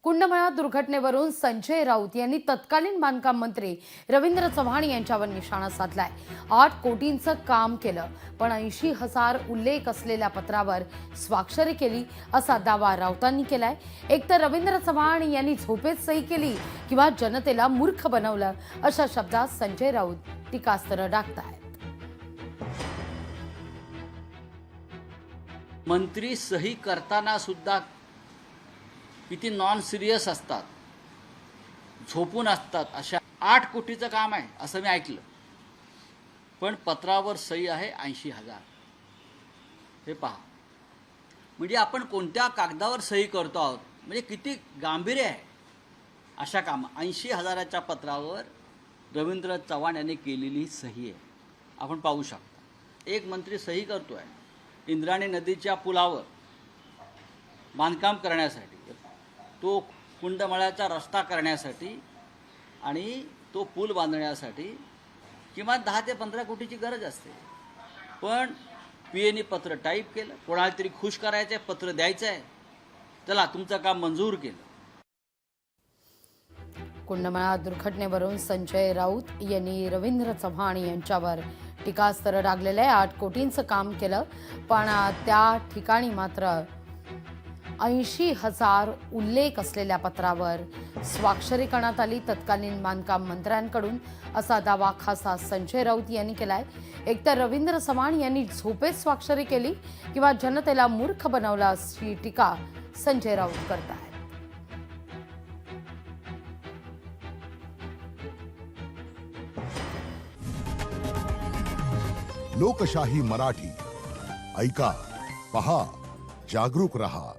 कुंडमेळा दुर्घटनेवरून संजय राऊत यांनी तत्कालीन बांधकाम मंत्री रवींद्र चव्हाण यांच्यावर निशाणा साधलाय। 8 कोटींचं काम केलं, पण 80,000 उल्लेख असलेल्या पत्रावर स्वाक्षरी केली असा दावा राऊतांनी केलाय। एकतर रवींद्र चव्हाण यांनी झोपेत सही केली किंवा जनतेला मूर्ख बनवलं अशा शब्दात संजय राऊत टीकास्त्र डागतायत। मंत्री सही करताना सुद्धा किती नॉन सिरियस असतात, झोपून असतात। अशा 8 कोटीचं काम आहे असं मी ऐकलं, पण पत्रावर सही आहे 80,000। हे पहा, म्हणजे आपण कोणत्या कागदावर सही करतो आहोत, म्हणजे किती गांभीर्य आहे अशा काम। 80,000च्या पत्रावर रवींद्र चव्हाण यांनी केलेली सही आहे, आपण पाहू शकता। एक मंत्री सही करतोय इंद्रायणी नदीच्या पुलावर बांधकाम करण्यासाठी, तो कुंडमेळ्याचा रस्ता करण्यासाठी आणि तो पूल बांधण्यासाठी किमान 10 ते 15 कोटीची गरज असते। पण पीएनी पत्र टाईप केलं, कोणाला तरी खुश करायचं आहे, पत्र द्यायचं आहे, चला तुमचं काम मंजूर केलं। कुंडमेळा दुर्घटनेवरून संजय राऊत यांनी रवींद्र चव्हाण यांच्यावर टीकास्त्र डागलेलं आहे। 8 कोटींचं काम केलं, पण त्या ठिकाणी मात्र 80,000 उल्लेख असलेल्या पत्रावर स्वाक्षरी करण्यात आली तत्कालीन बांधकाम मंत्र्यांकडून असा दावा खासदार संजय राऊत यांनी केलाय। एकतर रवींद्र चव्हाण यांनी झोपेत स्वाक्षरी केली किंवा जनतेला मूर्ख बनवलं अशी टीका संजय राऊत करतायत। लोकशाही मराठी ऐका, पहा, जागरूक रहा।